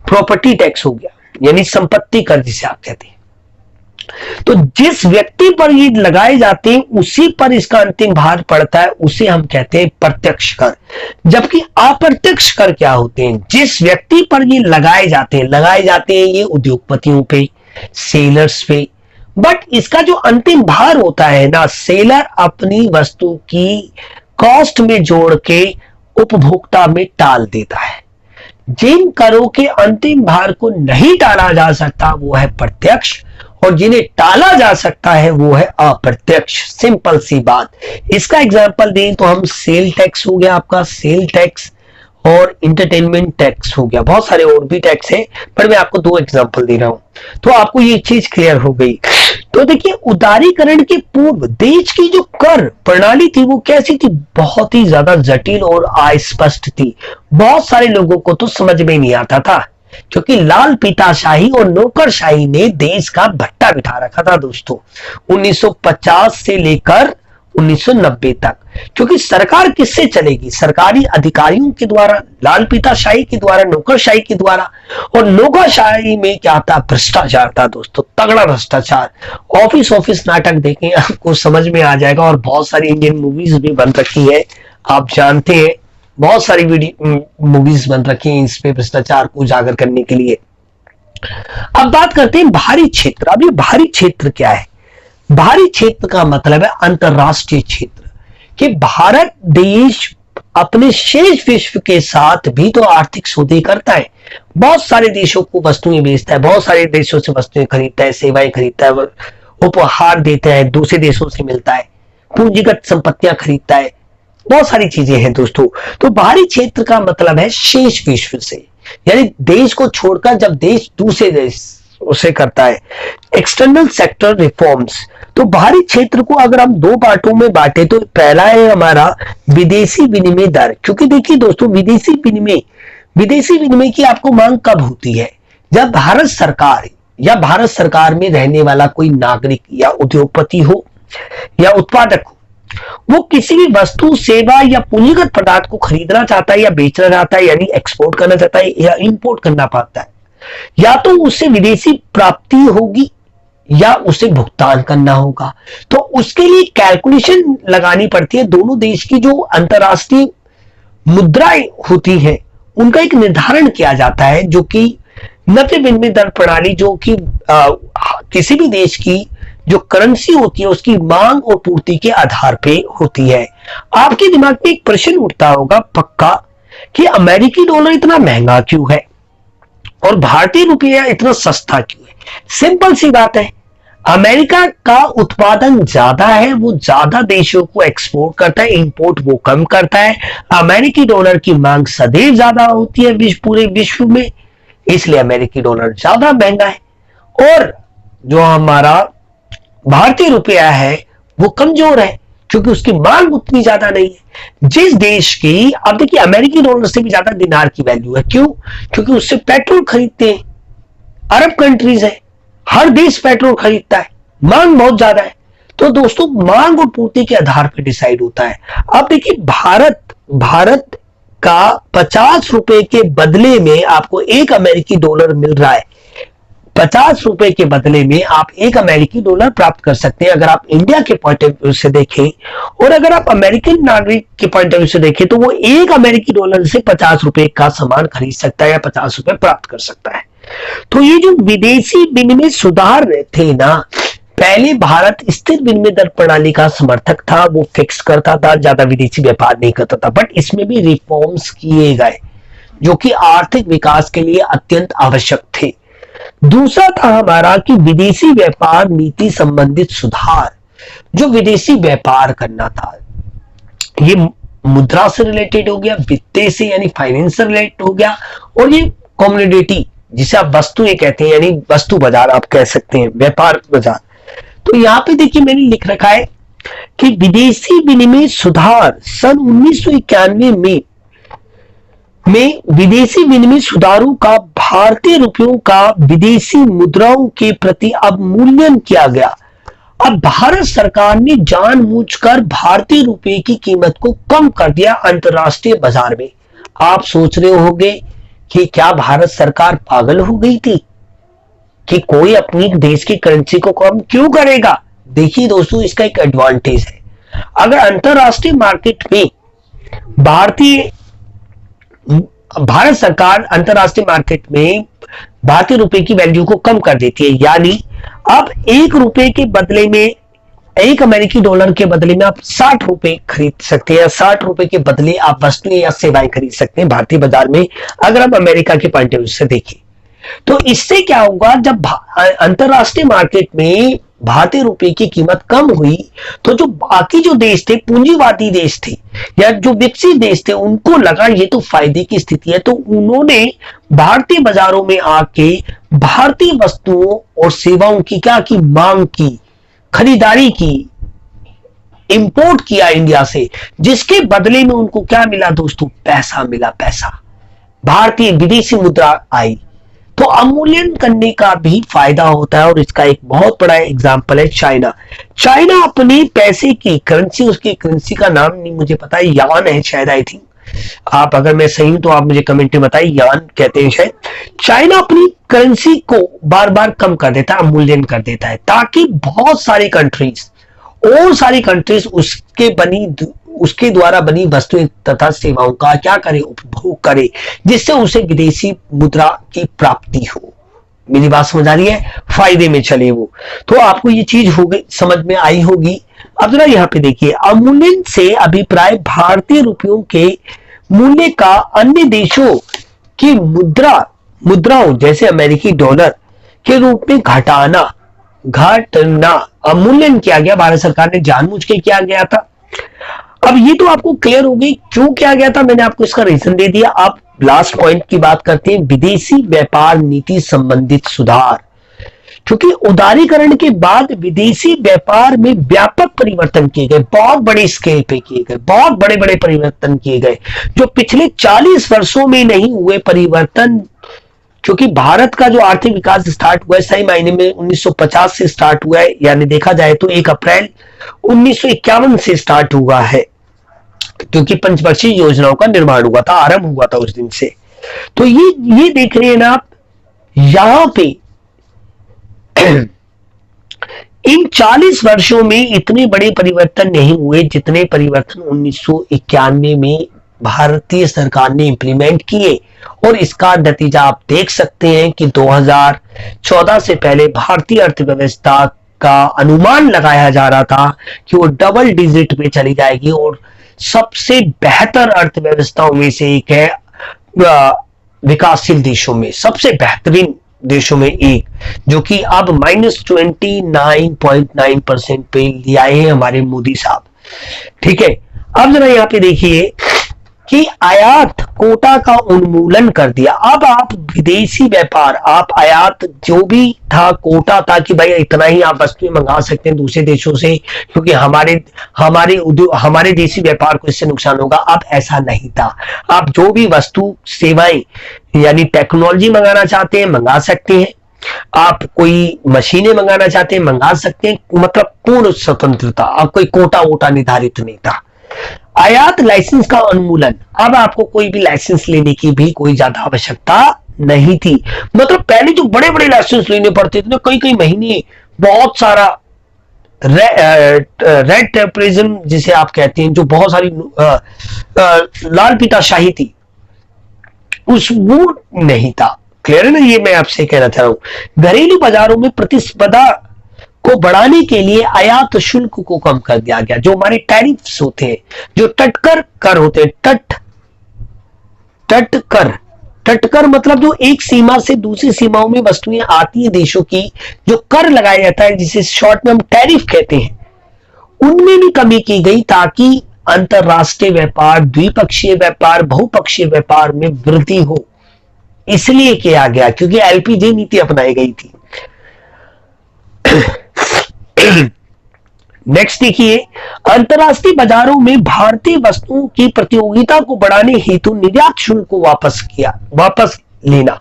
Speaker 1: प्रॉपर्टी टैक्स हो गया, यानी संपत्ति कर जिसे आप कहते हैं। तो जिस व्यक्ति पर ये लगाए जाते हैं उसी पर इसका अंतिम भार पड़ता है, उसे हम कहते हैं प्रत्यक्ष कर। जबकि अप्रत्यक्ष कर क्या होते हैं? जिस व्यक्ति पर ये लगाए जाते हैं ये उद्योगपतियों पे, सेलर्स पे। बट इसका जो अंतिम भार होता है ना, सेलर अपनी वस्तु की कॉस्ट में जोड़ के उपभोक्ता में टाल देता है। जिन करों के अंतिम भार को नहीं टाला जा सकता वो है प्रत्यक्ष, और जिन्हें टाला जा सकता है वो है अप्रत्यक्ष। सिंपल सी बात। इसका एग्जांपल दें तो हम सेल टैक्स हो गया आपका, सेल टैक्स, और इंटरटेनमेंट टैक्स हो गया। बहुत सारे और भी टैक्स हैं, पर मैं आपको 2 एग्जांपल दे रहा हूं तो आपको ये चीज क्लियर हो गई। तो देखिए, उदारीकरण के पूर्व देश की जो कर प्रणाली थी वो कैसी थी? बहुत ही ज्यादा जटिल और अस्पष्ट थी। बहुत सारे लोगों को तो समझ में नहीं आता था, क्योंकि लाल पीताशाही और नौकरशाही ने देश का भट्टा बिठा रखा था दोस्तों, 1950 से लेकर 1990 तक। क्योंकि सरकार किससे चलेगी? सरकारी अधिकारियों के द्वारा, लाल पीताशाही के द्वारा, नौकरशाही के द्वारा। और नौकरशाही में क्या था? भ्रष्टाचार था दोस्तों, तगड़ा भ्रष्टाचार। ऑफिस नाटक देखें, आपको समझ में आ जाएगा। और बहुत सारी इंडियन मूवीज भी बन रखी है, आप जानते हैं, बहुत सारी मूवीज बन रखी हैं इस पे भ्रष्टाचार को उजागर करने के लिए। अब बात करते हैं बाहरी क्षेत्र। अब ये बाहरी क्षेत्र क्या है? बाहरी क्षेत्र का मतलब है अंतरराष्ट्रीय क्षेत्र, कि भारत देश अपने शेष विश्व के साथ भी तो आर्थिक सौदे करता है। बहुत सारे देशों को वस्तुएं बेचता है, बहुत सारे देशों से वस्तुएं खरीदता है, सेवाएं खरीदता है, उपहार देता है, दूसरे देशों से मिलता है, पूंजीगत संपत्तियां खरीदता है, बहुत सारी चीजें हैं दोस्तों। तो बाहरी क्षेत्र का मतलब है शेष विश्व से, यानी देश को छोड़कर जब देश दूसरे देश उसे करता है। External sector reforms. तो बाहरी क्षेत्र को अगर हम 2 पार्टों में बांटे तो पहला है हमारा विदेशी विनिमय दर। क्योंकि देखिए दोस्तों, विदेशी विनिमय की आपको मांग कब होती है? जब भारत सरकार या भारत सरकार में रहने वाला कोई नागरिक या उद्योगपति हो या उत्पादक हो, वो किसी भी वस्तु, सेवा या पूंजीगत पदार्थ को खरीदना चाहता है या बेचना चाहता है, यानी एक्सपोर्ट करना चाहता है या इंपोर्ट करना पाता है, या तो उससे विदेशी प्राप्ति होगी या उसे भुगतान करना होगा। तो उसके लिए कैलकुलेशन लगानी पड़ती है। दोनों देश की जो अंतरराष्ट्रीय मुद्राएं होती हैं उनका एक निर्धारण किया जाता है, जो कि नकद विनिमय दर प्रणाली, जो कि किसी भी देश की जो करेंसी होती है उसकी मांग और पूर्ति के आधार पे होती है। आपके दिमाग में एक प्रश्न उठता होगा पक्का, कि अमेरिकी डॉलर इतना महंगा क्यों है और भारतीय रुपया इतना सस्ता क्यों है? सिंपल सी बात है, अमेरिका का उत्पादन ज्यादा है, वो ज्यादा देशों को एक्सपोर्ट करता है, इंपोर्ट वो कम करता है। अमेरिकी डॉलर की मांग सदैव ज्यादा होती है पूरे विश्व में, इसलिए अमेरिकी डॉलर ज्यादा महंगा है। और जो हमारा भारतीय रुपया है वो कमजोर है, क्योंकि उसकी मांग उतनी ज्यादा नहीं है। जिस देश की, अब देखिए, अमेरिकी डॉलर से भी ज्यादा दिनार की वैल्यू है। क्यों? क्योंकि उससे पेट्रोल खरीदते हैं, अरब कंट्रीज है, हर देश पेट्रोल खरीदता है, मांग बहुत ज्यादा है। तो दोस्तों, मांग और पूर्ति के आधार पर डिसाइड होता है। अब देखिए, भारत का 50 रुपए के बदले में आपको 1 अमेरिकी डॉलर मिल रहा है। 50 रुपए के बदले में आप 1 अमेरिकी डॉलर प्राप्त कर सकते हैं, अगर आप इंडिया के पॉइंट ऑफ व्यू से देखें। और अगर आप अमेरिकन नागरिक के पॉइंट ऑफ व्यू से देखें तो वो 1 अमेरिकी डॉलर से 50 रुपए का सामान खरीद सकता है या 50 रुपए प्राप्त कर सकता है। तो ये जो विदेशी विनिमय सुधार थे ना, पहले भारत स्थिर विनिमय दर प्रणाली का समर्थक था, वो फिक्स करता था, ज्यादा विदेशी व्यापार नहीं करता था। बट इसमें भी रिफॉर्म्स किए गए जो कि आर्थिक विकास के लिए अत्यंत आवश्यक थे। दूसरा था हमारा कि विदेशी व्यापार नीति संबंधित सुधार। जो विदेशी व्यापार करना था, ये मुद्रा से रिलेटेड हो गया, वित्त से यानी फाइनेंस से रिलेटेड हो गया, और ये कमोडिटी जिसे आप वस्तुएं कहते हैं, यानी वस्तु बाजार आप कह सकते हैं, व्यापार बाजार। तो यहाँ पे देखिए मैंने लिख रखा है कि विदेशी विनिमय सुधार सन 1991 में विदेशी विनिमय सुधारों का भारतीय रुपयों का विदेशी मुद्राओं के प्रति अवमूल्यन किया गया। अब भारत सरकार ने जानबूझकर भारतीय रुपये की कीमत को कम कर दिया अंतरराष्ट्रीय बाजार में। आप सोच रहे होंगे कि क्या भारत सरकार पागल हो गई थी कि कोई अपनी देश की करेंसी को कम क्यों करेगा। देखिए दोस्तों, इसका एक एडवांटेज है। अगर अंतरराष्ट्रीय मार्केट में भारत सरकार अंतरराष्ट्रीय मार्केट में भारतीय रुपए की वैल्यू को कम कर देती है, यानी अब 1 रुपए के बदले में, 1 अमेरिकी डॉलर के बदले में आप 60 रुपए खरीद सकते हैं, 60 रुपए के बदले आप वस्तुएं या सेवाएं खरीद सकते हैं भारतीय बाजार में, अगर हम अमेरिका के पॉइंट ऑफ व्यू से देखें। तो इससे क्या होगा, जब अंतरराष्ट्रीय मार्केट में भारतीय रुपए की कीमत कम हुई तो जो बाकी जो देश थे, पूंजीवादी देश थे या जो विकसित देश थे, उनको लगा ये तो फायदे की स्थिति है, तो उन्होंने भारतीय बाजारों में आके भारतीय वस्तुओं और सेवाओं की क्या की मांग की, खरीदारी की, इंपोर्ट किया इंडिया से, जिसके बदले में उनको क्या मिला दोस्तों, पैसा मिला, पैसा, भारतीय विदेशी मुद्रा आई। तो अवमूल्यन करने का भी फायदा होता है और इसका एक बहुत बड़ा एग्जांपल है चाइना। चाइना अपने पैसे की करेंसी, उसकी करेंसी का नाम नहीं मुझे पता है, यान है शायद, आई थिंक। आप अगर मैं सही हूं तो आप मुझे कमेंट में बताइए, यान कहते हैं शायद। चाइना अपनी करेंसी को बार बार कम कर देता है, अवमूल्यन कर देता है, ताकि बहुत सारी कंट्रीज और सारी कंट्रीज उसके द्वारा बनी वस्तुएं तथा सेवाओं का क्या करे, उपभोग करे, जिससे उसे विदेशी मुद्रा की प्राप्ति हो। मेरी बात समझ आ रही है, फायदे में चले वो। तो आपको ये चीज हो गई, समझ में आई होगी। अब जरा यहाँ पे देखिए, अवमूल्यन से अभिप्राय भारतीय रुपयों के मूल्य का अन्य देशों की मुद्राओं जैसे अमेरिकी डॉलर के रूप में घटना अवमूल्यन किया गया, भारत सरकार ने जानबूझ के किया गया था। अब ये तो आपको क्लियर हो गई क्यों किया गया था, मैंने आपको इसका रीजन दे दिया। आप लास्ट पॉइंट की बात करते हैं, विदेशी व्यापार नीति संबंधित सुधार। क्योंकि उदारीकरण के बाद विदेशी व्यापार में व्यापक परिवर्तन किए गए, बहुत बड़े स्केल पे किए गए, बहुत बड़े बड़े परिवर्तन किए गए, जो पिछले 40 वर्षों में नहीं हुए परिवर्तन। क्योंकि भारत का जो आर्थिक विकास स्टार्ट हुआ है सही मायने में 1950 से स्टार्ट हुआ है, यानी देखा जाए तो 1 अप्रैल 1951 से स्टार्ट हुआ है, क्योंकि पंचवर्षीय योजनाओं का निर्माण हुआ था, आरंभ हुआ था उस दिन से। तो ये देख रहे हैं ना आप, यहां पे इन 40 वर्षों में इतने बड़े परिवर्तन नहीं हुए जितने परिवर्तन 1991 में भारतीय सरकार ने इंप्लीमेंट किए। और इसका नतीजा आप देख सकते हैं कि 2014 से पहले भारतीय अर्थव्यवस्था का अनुमान लगाया जा रहा था कि वो डबल डिजिट में चली जाएगी और सबसे बेहतर अर्थव्यवस्थाओं में से एक है, विकासशील देशों में सबसे बेहतरीन देशों में एक, जो कि अब -29.9% पे ले आए हैं हमारे मोदी साहब। ठीक है, अब जरा यहाँ पे देखिए कि आयात कोटा का उन्मूलन कर दिया। अब आप विदेशी व्यापार, आप आयात जो भी था, कोटा था कि भाई इतना ही आप वस्तुएं मंगा सकते हैं दूसरे देशों से, क्योंकि हमारे देशी व्यापार को इससे नुकसान होगा। अब ऐसा नहीं था, आप जो भी वस्तु सेवाएं यानी टेक्नोलॉजी मंगाना चाहते हैं मंगा सकते हैं, आप कोई मशीनें मंगाना चाहते हैं मंगा सकते हैं, मतलब पूर्ण स्वतंत्रता, अब कोई कोटा वोटा निर्धारित नहीं था। आयात लाइसेंस का उन्मूलन, अब आपको कोई भी लाइसेंस लेने की भी कोई ज्यादा आवश्यकता नहीं थी। मतलब पहले जो बड़े बड़े लाइसेंस लेने पड़ते थे ना, कई महीने, बहुत सारा रेड टेपरिज्म जिसे आप कहते हैं, जो बहुत सारी लाल पीताशाही थी, उस वो नहीं था। क्लियर है ना, ये मैं आपसे कहना चाह रहा हूं। घरेलू बाजारों में प्रतिस्पर्धा को बढ़ाने के लिए आयात शुल्क को कम कर दिया गया। जो हमारे टैरिफ्स होते हैं, जो तटकर कर होते हैं, तटकर मतलब जो एक सीमा से दूसरी सीमाओं में वस्तुएं आती हैं देशों की, जो कर लगाया जाता है जिसे शॉर्ट में हम टैरिफ कहते हैं, उनमें भी कमी की गई ताकि अंतरराष्ट्रीय व्यापार, द्विपक्षीय व्यापार, बहुपक्षीय व्यापार में वृद्धि हो। इसलिए किया गया क्योंकि एलपीजी नीति अपनाई गई थी। नेक्स्ट देखिए, अंतर्राष्ट्रीय बाजारों में भारतीय वस्तुओं की प्रतियोगिता को बढ़ाने हेतु निर्यात शुल्क को वापस लेना।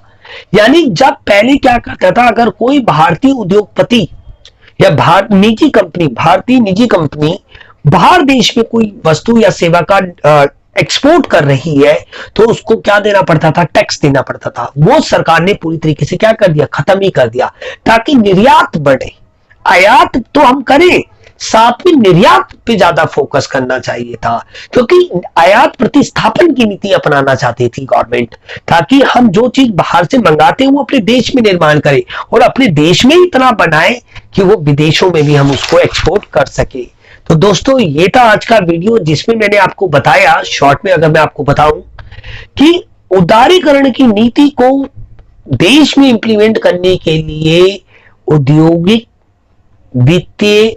Speaker 1: यानी जब पहले क्या करता था, अगर कोई भारतीय उद्योगपति या भारतीय निजी कंपनी बाहर देश में कोई वस्तु या सेवा का एक्सपोर्ट कर रही है, तो उसको क्या देना पड़ता था, टैक्स देना पड़ता था। वो सरकार ने पूरी तरीके से क्या कर दिया, खत्म ही कर दिया, ताकि निर्यात बढ़े। आयात तो हम करें, साथ में निर्यात पे ज्यादा फोकस करना चाहिए था, क्योंकि आयात प्रतिस्थापन की नीति अपनाना चाहती थी गवर्नमेंट, ताकि हम जो चीज बाहर से मंगाते हैं वो अपने देश में निर्माण करें और अपने देश में इतना बनाए कि वो विदेशों में भी हम उसको एक्सपोर्ट कर सके। तो दोस्तों, ये था आज का वीडियो, जिसमें मैंने आपको बताया, शॉर्ट में अगर मैं आपको बताऊं, कि उदारीकरण की नीति को देश में इंप्लीमेंट करने के लिए औद्योगिक, वित्तीय,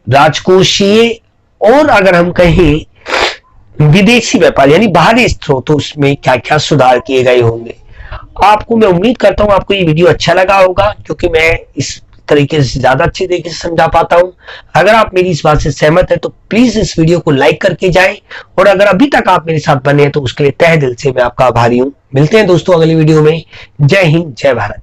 Speaker 1: राजकोषीय और अगर हम कहें विदेशी व्यापार यानी बाहरी स्रोतों में क्या क्या सुधार किए गए होंगे। आपको मैं उम्मीद करता हूं आपको ये वीडियो अच्छा लगा होगा, क्योंकि मैं इस तरीके से ज्यादा अच्छी तरीके से समझा पाता हूं। अगर आप मेरी इस बात से सहमत है तो प्लीज इस वीडियो को लाइक करके जाएं, और अगर अभी तक आप मेरे साथ बने हैं तो उसके लिए तहे दिल से मैं आपका आभारी हूं। मिलते हैं दोस्तों अगली वीडियो में। जय हिंद, जय भारत।